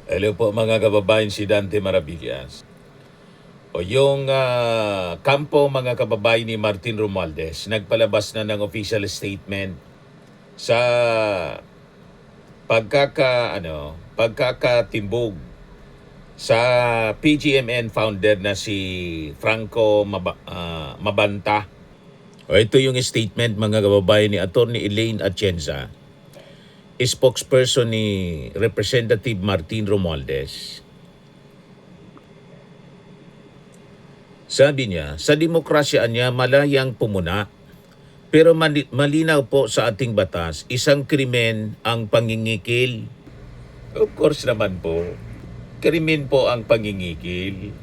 Hello po mga kababayan, si Dante Maravillas. O yung kampo mga kababayan ni Martin Romualdez, nagpalabas na ng official statement sa pagkakatimbog sa PGMN founder na si Franco Mabanta. O ito yung statement mga kababayan ni Attorney Elaine Atienza, spokesperson ni Representative Martin Romualdez. Sabi niya, sa demokrasya niya malayang pumuna, pero malinaw po sa ating batas, isang krimen ang pangingikil. Of course naman po, krimen po ang pangingikil.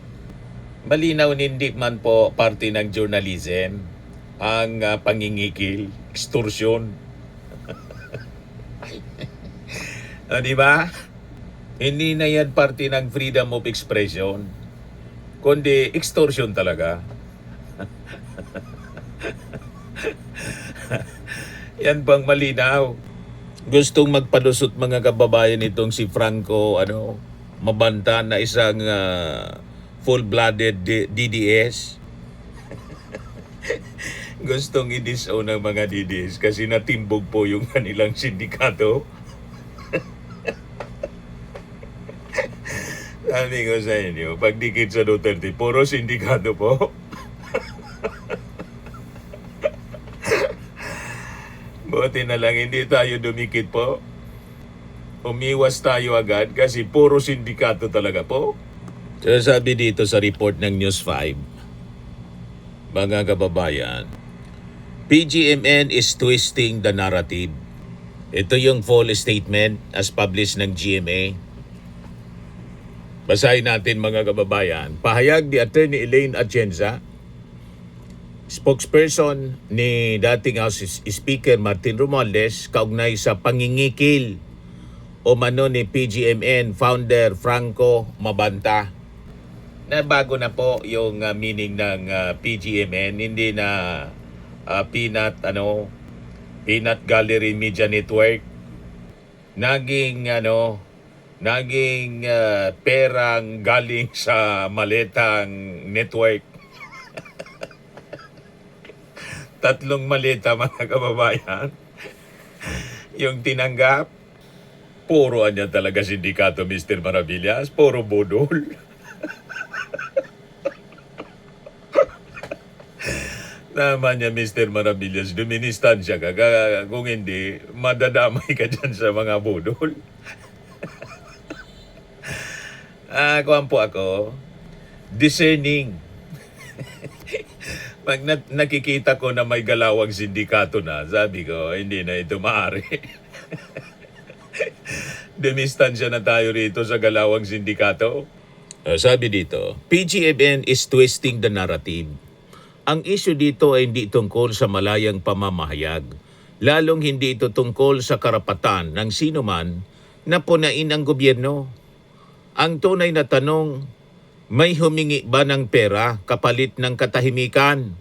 Malinaw hindi man po parte ng journalism ang pangingikil, extortion. Di ba? Hindi na yan parte ng freedom of expression, kundi extortion talaga. Yan bang malinaw? Gustong magpalusot mga kababayan itong si Franco Mabanta na isang full-blooded DDS. Gustong i-disown ng mga DDS kasi natimbog po yung kanilang sindikato. Sabi ko sa inyo, pagdikit sa Duterte, puro sindikato po. Buti na lang hindi tayo dumikit po. Umiwas tayo agad kasi puro sindikato talaga po. So sabi dito sa report ng News 5, mga kababayan, PGMN is twisting the narrative. Ito yung full statement as published ng GMA. Basahin natin mga kababayan. Pahayag ni Attorney Elaine Atienza, spokesperson ni dating House Speaker Martin Romualdez, kaugnay sa pangingikil umano ni PGMN founder Franco Mabanta. Na bago na po yung meaning ng PGMN, hindi na Peanut Gallery Media Network. Naging perang galing sa maletang network. 3 maleta mga kababayan. Yung tinanggap, puro niya talaga sindikato, Mr. Maravillas, puro budol. Naman niya, Mr. Maravillas, duministansya ka. Kung hindi, madadamay ka dyan sa mga budol. Kuhan po ako, discerning. Pag nakikita ko na may galawang sindikato na, sabi ko, hindi na ito maaari. Dumistansya na tayo rito sa galawang sindikato. Sabi dito, PGMN is twisting the narrative. Ang issue dito ay hindi tungkol sa malayang pamamahayag, lalong hindi ito tungkol sa karapatan ng sino man na punain ang gobyerno. Ang tunay na tanong, may humingi ba ng pera kapalit ng katahimikan?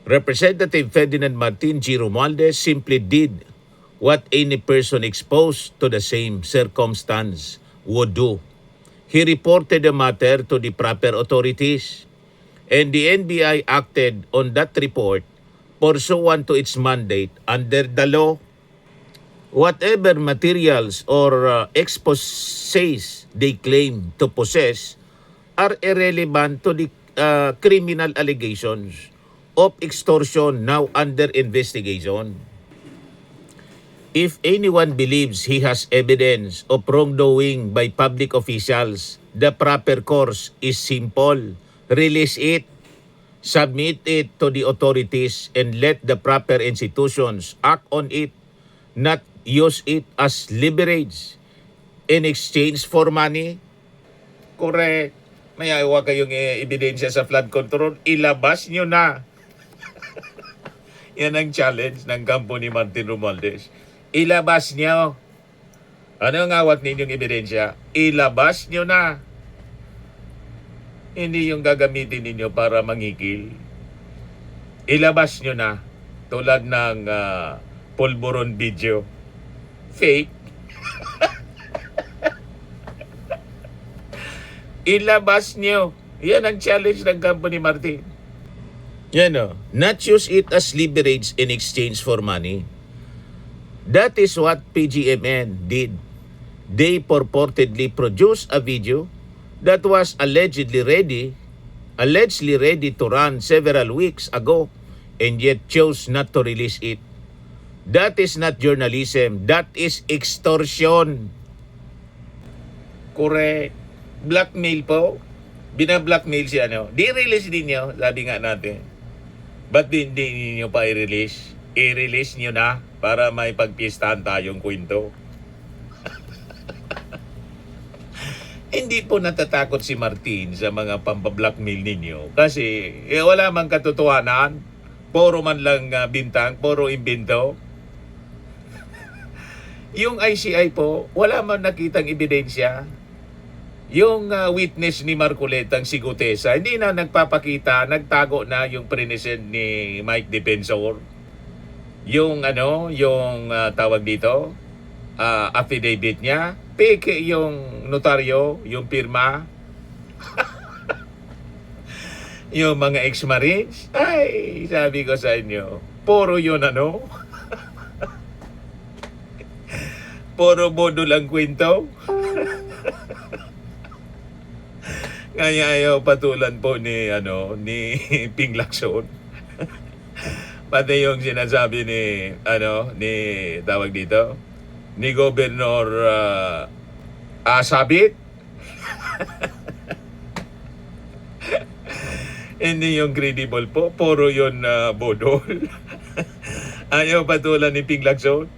Representative Ferdinand Martin G. Romualdez simply did what any person exposed to the same circumstance would do. He reported the matter to the proper authorities, and the NBI acted on that report pursuant to its mandate under the law. Whatever materials or exposés they claim to possess are irrelevant to the criminal allegations of extortion now under investigation. If anyone believes he has evidence of wrongdoing by public officials, the proper course is simple. Release it, submit it to the authorities, and let the proper institutions act on it, not use it as leverage in exchange for money. Correct. May ayaw kayong ebidensya sa flood control, ilabas nyo na. Yan ang challenge ng kampo ni Martin Romualdez. Ilabas nyo. Ano ang awat ninyong ebidensya? Ilabas nyo na. Hindi yung gagamitin ninyo para mangikil. Ilabas nyo na. Tulad ng pulburon video. Fake. Ilabas nyo. Yan ang challenge ng kampo ni Martin. Yan o. Not use it as leverage in exchange for money. That is what PGMN did. They purportedly produced a video that was allegedly ready to run several weeks ago and yet chose not to release it. That is not journalism. That is extortion. Correct. Blackmail po. Binablackmail siya, no? Di-release din niyo, sabi nga natin. Ba't hindi niyo pa i-release? I-release niyo na para may pagpistahan tayong kwento. Hindi po natatakot si Martin sa mga pampablackmail ninyo kasi wala mang katotohanan, puro man lang bintang, puro imbento. Yung ICI po, wala man nakitang ebidensya. Yung witness ni Marcoletang si Gutesa, hindi na nagpapakita, nagtago na yung present ni Mike Defensor. Yung tawag dito, affidavit niya, peke yung notaryo, yung pirma. Yung mga ex-marines, ay, sabi ko sa inyo, puro yun puro bodo lang kwento. Kaya ayaw patulan po ni Ping Lacson. Pati yung sinasabi ni tawag dito ni Governor Sabit. Hindi yung credible po, puro yun bodol. Ayaw patulan ni Ping Lacson.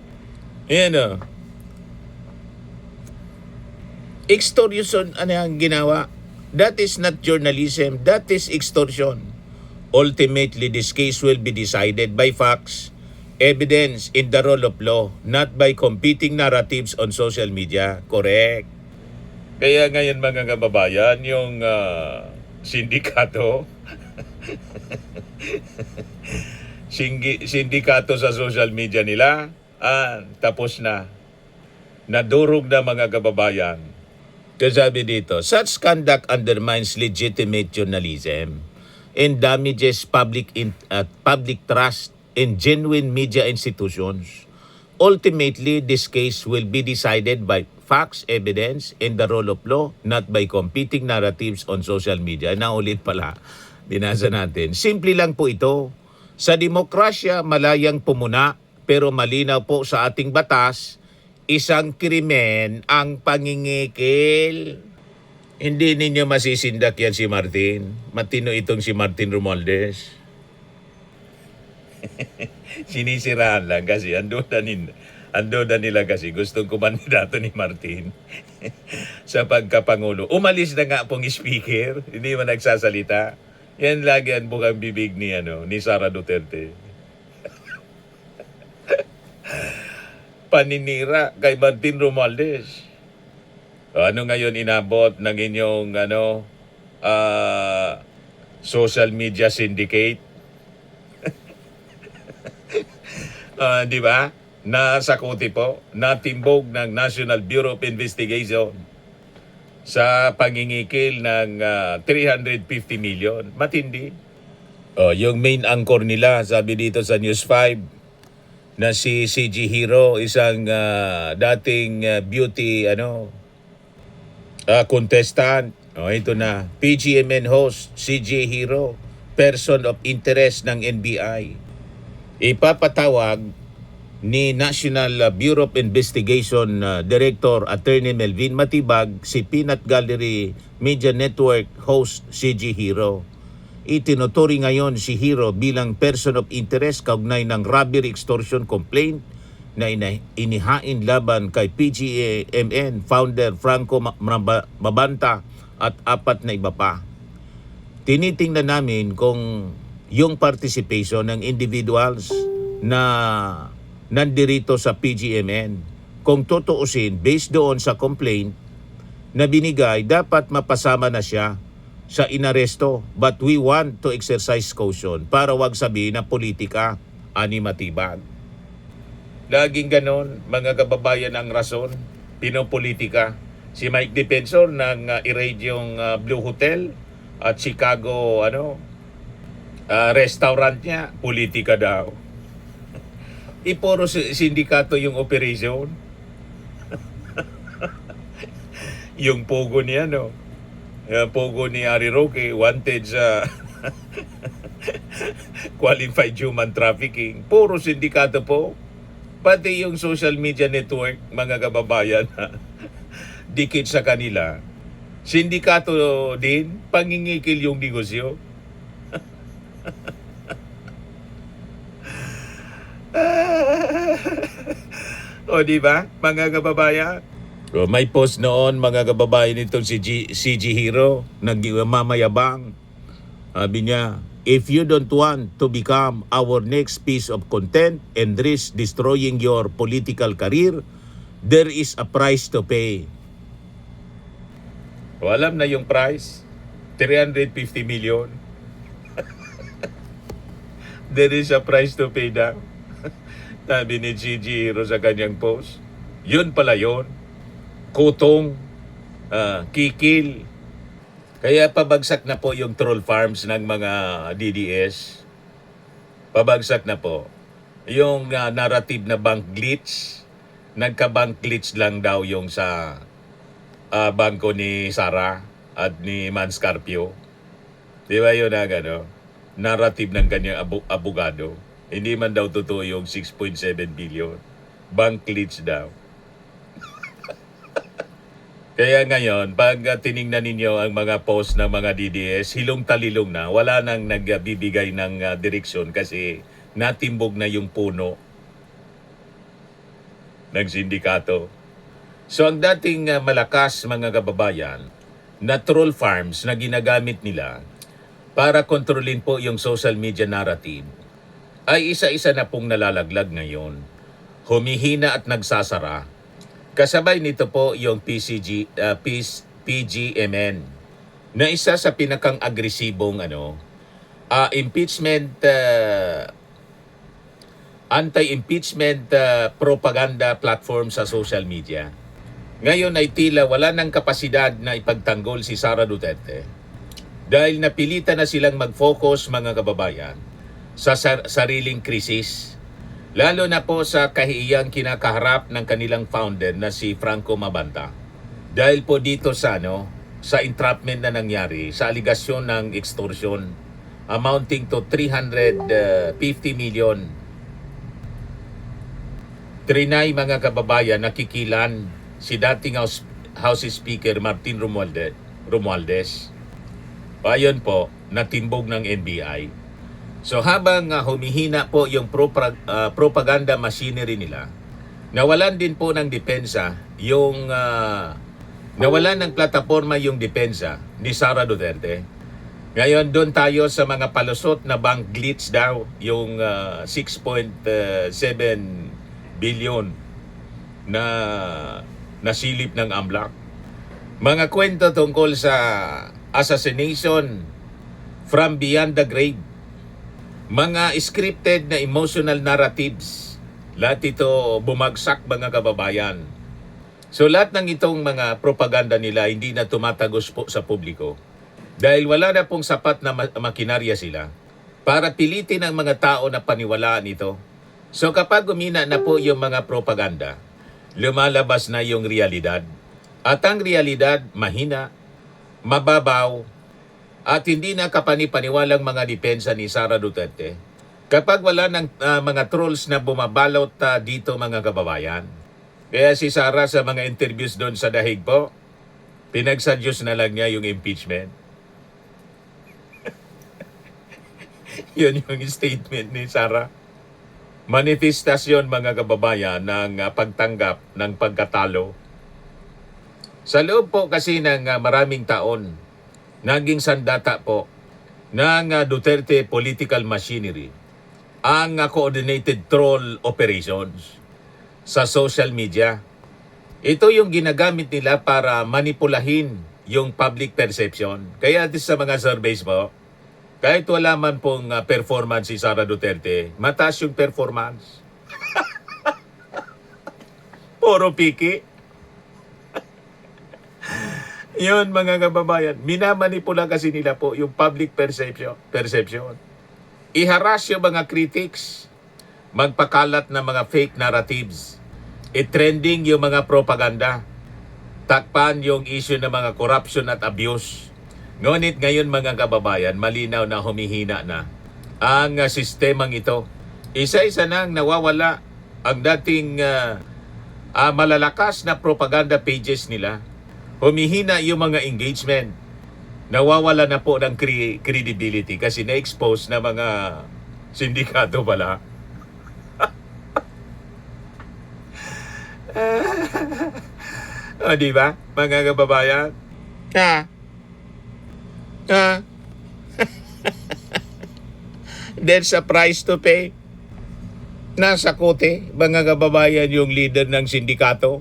Ayan extortion ang ginawa. That is not journalism. That is extortion. Ultimately, this case will be decided by facts, evidence in the rule of law, not by competing narratives on social media. Correct. Kaya ngayon mga kababayan, yung sindikato, sindikato sa social media nila, tapos na. Nadurog na mga kababayan. Kasabi dito, such conduct undermines legitimate journalism and damages public trust in genuine media institutions. Ultimately, this case will be decided by facts, evidence, and the rule of law, not by competing narratives on social media. Naulit pala, binasa natin. Simple lang po ito. Sa demokrasya, malayang pumuna, pero malinaw po sa ating batas, isang krimen ang pangingikil. Hindi ninyo masisindak yan si Martin. Matino itong si Martin Romualdez. Sinisiraan lang kasi ando na nila kasi gustong kumandidato ni Martin sa pagkapangulo. Umalis na nga pong speaker, hindi man nagsasalita. Yan lagi ang bukang bibig ni Sara Duterte. Paninira kay Martin Romualdez. Ano ngayon inabot ng inyong social media syndicate? Di ba? Nasakuti po, natimbog ng National Bureau of Investigation sa pangingikil ng 350 million. Matindi. Yung main anchor nila, sabi dito sa News 5, na si CG Hero, isang dating beauty contestant. Ito na, PGMN host, CG Hero, person of interest ng NBI. Ipapatawag ni National Bureau of Investigation Director Attorney Melvin Matibag si Peanut Gallery Media Network host CG Hero. Itinuturi ngayon si Hero bilang person of interest kaugnay ng robbery extortion complaint na inihain laban kay PGMN founder Franco Mabanta at 4 na iba pa. Tinitingnan namin kung yung participation ng individuals na nandirito sa PGMN, kung tutuusin based doon sa complaint na binigay, dapat mapasama na siya sa inaresto, but we want to exercise caution para wag sabihin na politika, ani Matibag. Laging ganon, mga kababayan, ang rason, pinopolitika. Si Mike Defensor ng i-raid yung Blue Hotel at Chicago restaurant niya, politika daw. Puro sindikato yung operation. Yung pogo niya, pogo ni Ari Roque, wanted sa qualified human trafficking. Puro sindikato po. Pati yung social media network, mga kababayan, dikit sa kanila. Sindikato din, pangingikil yung negosyo. O di ba, mga kababayan? So, may post noon, mga kababayan, itong CG Hero, nagmamayabang. Sabi niya, if you don't want to become our next piece of content and risk destroying your political career, there is a price to pay. O, alam na yung price, 350 million. There is a price to pay daw. Sabi ni Gigi Hero sa kanyang post. Yun pala yun. Kutong, kikil. Kaya pabagsak na po yung troll farms ng mga DDS. Pabagsak na po. Yung narrative na bank glitch, nagka-bank glitch lang daw yung sa bangko ni Sara at ni Manscarpio. Di ba yun narrative ng kanyang abogado. Hindi man daw totoo yung 6.7 billion. Bank glitch daw. Kaya ngayon, pag tiningnan ninyo ang mga post ng mga DDS, hilong-talilong na, wala nang nagbibigay ng direksyon kasi natimbog na yung puno ng sindikato. So ang dating malakas, mga kababayan, na troll farms na ginagamit nila para kontrolin po yung social media narrative, ay isa-isa na pong nalalaglag ngayon. Humihina at nagsasara. Kasabay nito po yung PGMN na isa sa pinakang agresibong anti-impeachment propaganda platform sa social media. Ngayon ay tila wala ng kapasidad na ipagtanggol si Sara Duterte dahil napilitan na silang mag-focus, mga kababayan, sa sariling krisis. Lalo na po sa kahiyang kinakaharap ng kanilang founder na si Franco Mabanta. Dahil po dito sa entrapment na nangyari sa aligasyon ng extortion amounting to 350 million. Trinay, mga kababayan, nakikilan si dating House Speaker Martin Romualdez. Ayon po, natimbog ng NBI. So habang humihina po yung propaganda machinery nila, nawalan din po ng depensa nawalan ng plataforma yung depensa ni Sara Duterte. Ngayon doon tayo sa mga palusot na bank glitch daw, yung 6.7 billion na nasilip ng AMLAC. Mga kwento tungkol sa assassination from beyond the grave. Mga scripted na emotional narratives. Lahat ito bumagsak, mga kababayan. So lahat ng itong mga propaganda nila hindi na tumatagos po sa publiko. Dahil wala na pong sapat na makinarya sila para pilitin ang mga tao na paniwalaan ito. So kapag umina na po yung mga propaganda, lumalabas na yung realidad. At ang realidad, mahina, mababaw, at hindi na kapani-paniwalang mga depensa ni Sara Duterte. Kapag wala ng mga trolls na bumabalot dito, mga kababayan. Kaya si Sara sa mga interviews doon sa Dahig po, pinagsadyos na lang niya yung impeachment. Yun yung statement ni Sara. Manifestasyon, mga kababayan, ng pagtanggap ng pagkatalo. Sa loob po kasi ng maraming taon, naging sandata po ng Duterte political machinery ang coordinated troll operations sa social media. Ito yung ginagamit nila para manipulahin yung public perception. Kaya sa mga surveys mo, kahit wala man pong performance si Sara Duterte, mataas yung performance. Puro piki. Yun mga kababayan, minamanipula kasi nila po yung public perception. Iharas yung mga critics, magpakalat ng mga fake narratives, i-trending yung mga propaganda, takpan yung issue ng mga corruption at abuse. Ngunit ngayon mga kababayan, malinaw na humihina na ang sistemang ito. Isa-isa nang nawawala ang dating malalakas na propaganda pages nila. Humihina yung mga engagement. Nawawala na po ng credibility kasi na-expose na mga sindikato pala. O, di ba, mga kababayan? Ha? Ha? There's a price to pay. Nasa kote, mga kababayan, yung leader ng sindikato.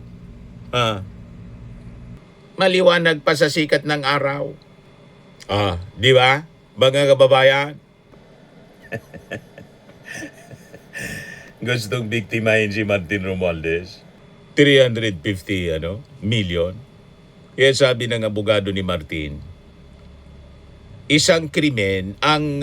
Maliwanag pa sa sikat ng araw. Di ba, mga kababayan? Gustong biktimahin si Martin Romualdez. 350 million. Kaya sabi ng abogado ni Martin, isang krimen ang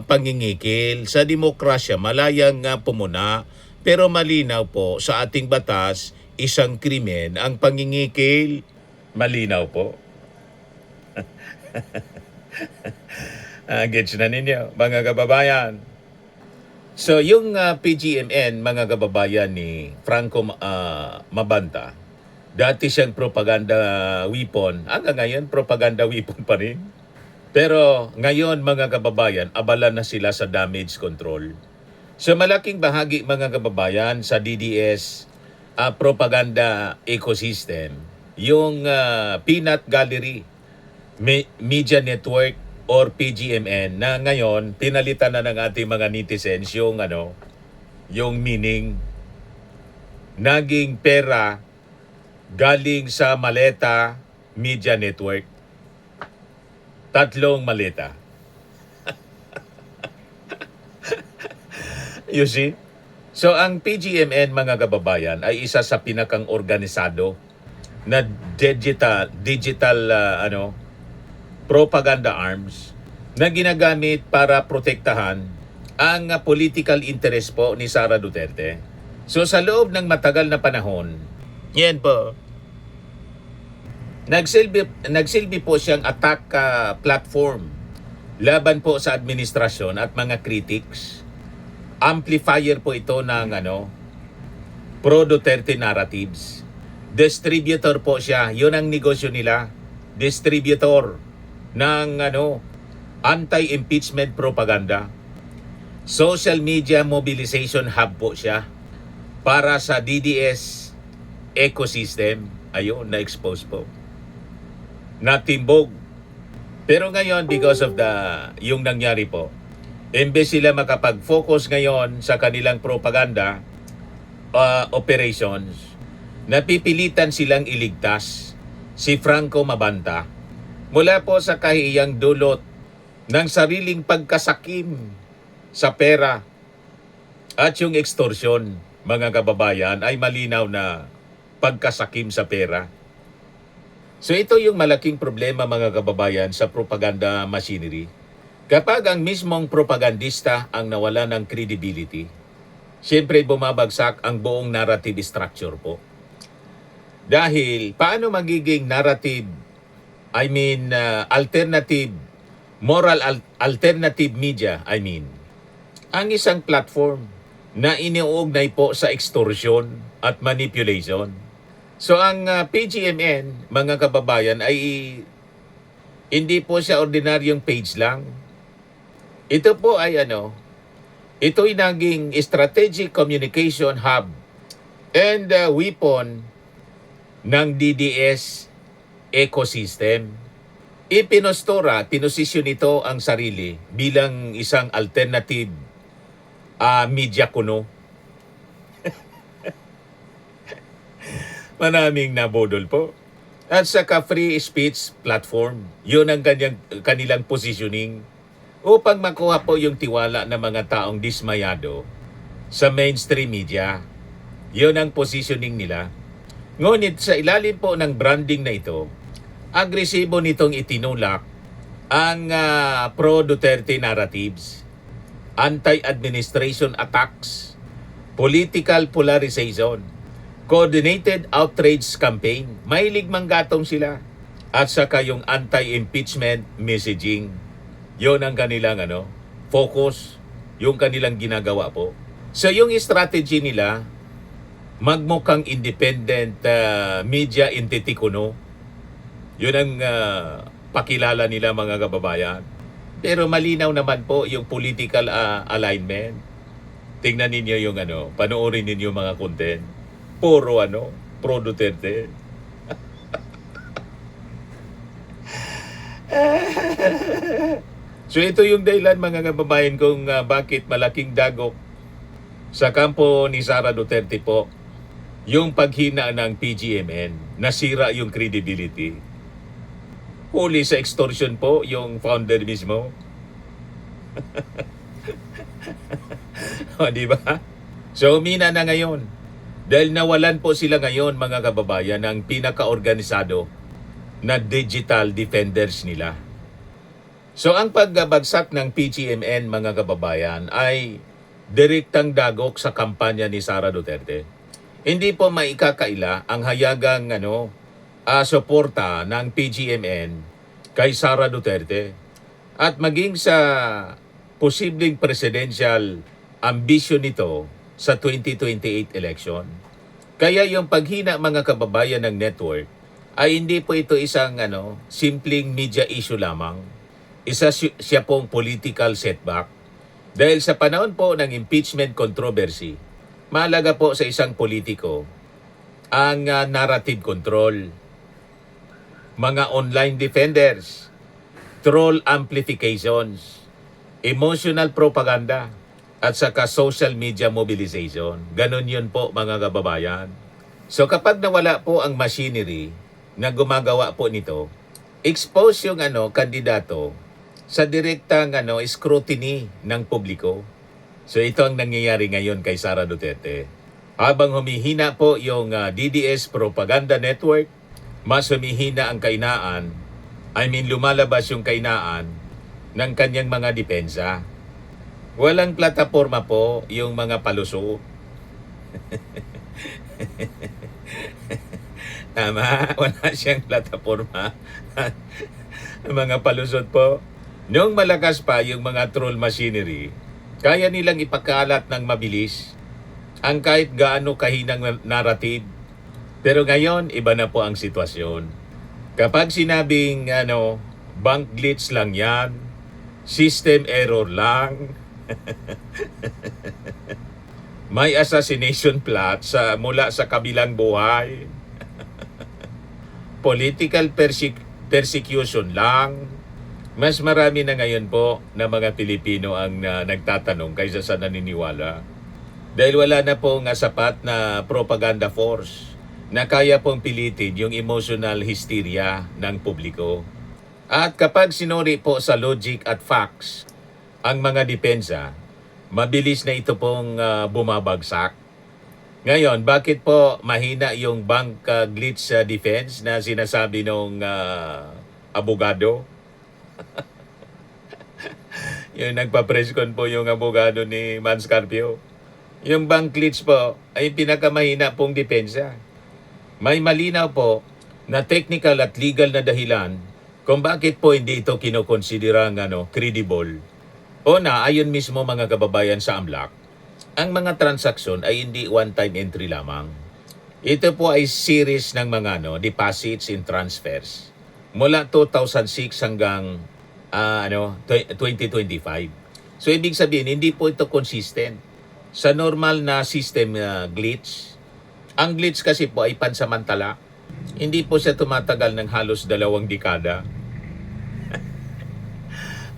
pangingikil sa demokrasya, malayang pumuna, pero malinaw po sa ating batas, isang krimen ang pangingikil. Malinaw po. Gets na ninyo, mga kababayan. So, yung PGMN, mga kababayan ni Franco Mabanta, dati siyang propaganda weapon. Hanggang ngayon, propaganda weapon pa rin. Pero ngayon, mga kababayan, abala na sila sa damage control. So, malaking bahagi, mga kababayan, sa DDS propaganda ecosystem, yung Peanut Gallery Media Network or PGMN na ngayon pinalitan na ng ating mga netizens yung yung meaning, naging pera galing sa maleta Media Network. 3 maleta. You see? So ang PGMN, mga kababayan, ay isa sa pinakang organisado na digital propaganda arms na ginagamit para protektahan ang political interest po ni Sara Duterte. So sa loob ng matagal na panahon, yan po, nagsilbi po siyang attack platform laban po sa administrasyon at mga critics. Amplifier po ito ng pro-Duterte narratives. Distributor po siya, yun ang negosyo nila. Distributor ng anti-impeachment propaganda. Social media mobilization hub po siya para sa DDS ecosystem. Ayun, na-expose po. Natimbog. Pero ngayon, because of yung nangyari po, imbes sila makapag-focus ngayon sa kanilang propaganda operations, napipilitan silang iligtas si Franco Mabanta mula po sa kahiyang dulot ng sariling pagkasakim sa pera at yung extortion, mga kababayan, ay malinaw na pagkasakim sa pera. So ito yung malaking problema, mga kababayan, sa propaganda machinery. Kapag ang mismong propagandista ang nawala ng credibility, siyempre bumabagsak ang buong narrative structure po. Dahil paano magiging narrative, alternative, moral alternative media, ang isang platform na iniuugnay po sa extortion at manipulation. So ang PGMN, mga kababayan, ay hindi po siya ordinaryong page lang. Ito po ay ito'y naging strategic communication hub and weapon ng DDS ecosystem. Pinosisyon ito ang sarili bilang isang alternative media kuno. Maraming nabodol po. At saka free speech platform, yun ang kanilang positioning upang makuha po yung tiwala ng mga taong dismayado sa mainstream media. Yun ang positioning nila. Ngunit sa ilalim po ng branding na ito, agresibo nitong itinulak ang pro-Duterte narratives, anti-administration attacks, political polarization, coordinated outrage campaign. Mahilig manggatong sila. At saka yung anti-impeachment messaging. Yon ang kanilang focus, yung kanilang ginagawa po. So yung strategy nila, magmukhang independent media entity kuno. Yun ang pakilala nila mga kababayan. Pero malinaw naman po yung political alignment. Tingnan ninyo yung panoorin ninyo mga content. Puro pro Duterte. So ito yung dahilan mga kababayan kung bakit malaking dagok sa kampo ni Sara Duterte po yung paghina ng PGMN. Nasira yung credibility. Huli sa extortion po yung founder mismo. O, di ba? So umina na ngayon. Dahil nawalan po sila ngayon mga kababayan ng pinaka-organisado na digital defenders nila. So ang pagbagsak ng PGMN mga kababayan ay direktang dagok sa kampanya ni Sara Duterte. Hindi po maikakaila ang hayagang suporta ng PGMN kay Sara Duterte at maging sa posibleng presidential ambition nito sa 2028 election. Kaya yung paghina mga kababayan ng network ay hindi po ito isang simpleng media issue lamang. Isa siya pong political setback. Dahil sa panahon po ng impeachment controversy, mahalaga po sa isang politiko ang narrative control, mga online defenders, troll amplifications, emotional propaganda, at saka social media mobilization. Ganon yun po mga kababayan. So kapag nawala po ang machinery na gumagawa po nito, expose yung kandidato sa direktang scrutiny ng publiko. So ito ang nangyayari ngayon kay Sara Duterte. Habang humihina po yung DDS propaganda network, mas humihina ang kainaan, lumalabas yung kainaan ng kanyang mga depensa. Walang plataforma po yung mga paluso. Tama, wala siyang plataforma. Mga palusot po. Noong malakas pa yung mga troll machinery, kaya nilang ipakalat ng mabilis ang kahit gaano kahinang narrative. Pero ngayon, iba na po ang sitwasyon. Kapag sinabing bank glitch lang yan, system error lang, may assassination plot mula sa kabilang buhay, political persecution lang, mas marami na ngayon po na mga Pilipino ang nagtatanong kaysa sa naniniwala. Dahil wala na pong sapat na propaganda force na kaya pong pilitin yung emotional hysteria ng publiko. At kapag sinuri po sa logic at facts ang mga depensa, mabilis na ito pong bumabagsak. Ngayon, bakit po mahina yung bank glitch defense na sinasabi ng abogado? Yung nagpa-presscon po yung abogado ni Man Scarpio. Yung bank glitch po ay pinakamahina pong depensa. May malinaw po na technical at legal na dahilan kung bakit po hindi ito kinokonsiderang credible. Una, ayon mismo mga kababayan sa AMLAC, ang mga transaksyon ay hindi one-time entry lamang. Ito po ay series ng mga deposits and transfers mula 2006 hanggang 2025. So ibig sabihin, hindi po ito consistent. Sa normal na system glitch, ang glitch kasi po ay pansamantala. Hindi po siya tumatagal ng halos 2 dekada.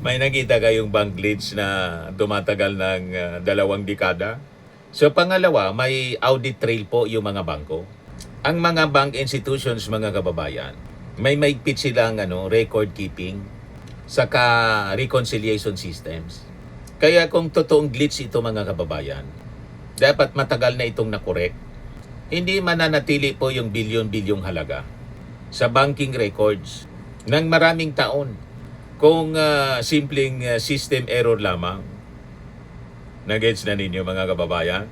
May nakita kayong bank glitch na tumatagal ng 2 dekada? So pangalawa, may audit trail po yung mga bangko. Ang mga bank institutions, mga kababayan, may maigpit silang record keeping saka reconciliation systems. Kaya kung totoong glitch ito mga kababayan, dapat matagal na itong nakorek. Hindi mananatili po yung bilyon-bilyong halaga sa banking records ng maraming taon. Kung simpleng system error lamang, nagets na ninyo mga kababayan?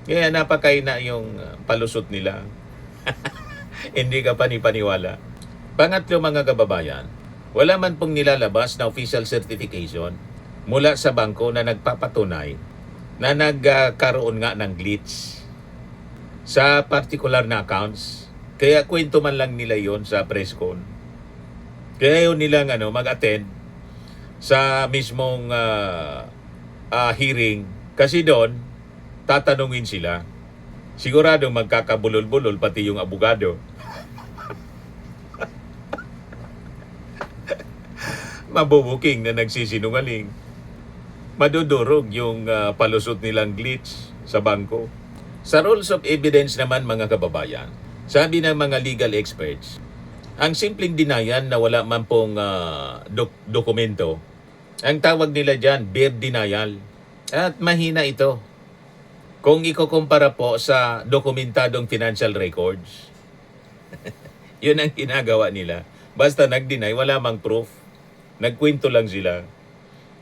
Kaya napakaina yung palusot nila. Hindi ka panipaniwala. Pangatlo mga kababayan, wala man pong nilalabas na official certification mula sa bangko na nagpapatunay na nagkaroon nga ng glitch sa particular na accounts. Kaya kwento man lang nila yon sa press con. Kaya yun nilang mag-attend sa mismong hearing. Kasi doon, tatanungin sila. Siguradong magkakabulol-bulol pati yung abogado. Mabubuking na nagsisinungaling. Madudurog yung palusot nilang glitch sa bangko. Sa rules of evidence naman mga kababayan, sabi ng mga legal experts, ang simpleng denial na wala man pong dokumento, ang tawag nila dyan, bare denial. At mahina ito. Kung ikukumpara po sa dokumentadong financial records, yun ang ginagawa nila. Basta nag-deny, wala mang proof. Nagkwento lang sila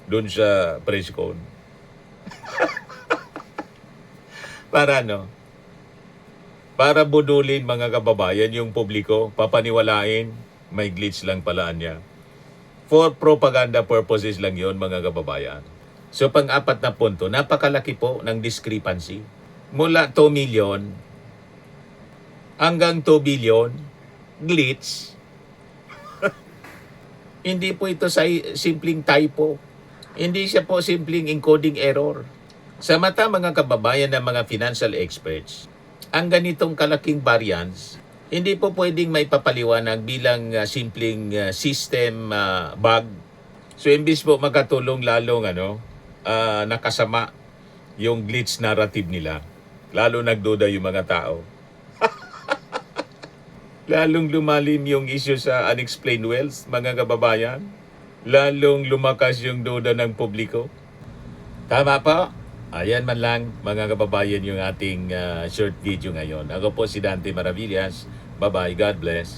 doon sa press con. Para Para budulin mga kababayan yung publiko, papaniwalain, may glitch lang pala niya. For propaganda purposes lang yon mga kababayan. So pang-apat na punto, napakalaki po ng discrepancy. Mula 2 million hanggang 2 billion, glitch. Hindi po ito sa simpleng typo. Hindi siya po simpleng encoding error. Sa mata mga kababayan ng mga financial experts, ang ganitong kalaking variance, hindi po pwedeng maipapaliwanag bilang simpleng system bug. So imbis po makatulong lalong nakasama yung glitch narrative nila. Lalo nagduda yung mga tao. Lalong lumalim yung issue sa unexplained wealth, mga kababayan. Lalong lumakas yung duda ng publiko. Tama po. Ayan man lang, mga kababayan, yung ating short video ngayon. Ako po si Dante Maravillas. Bye-bye. God bless.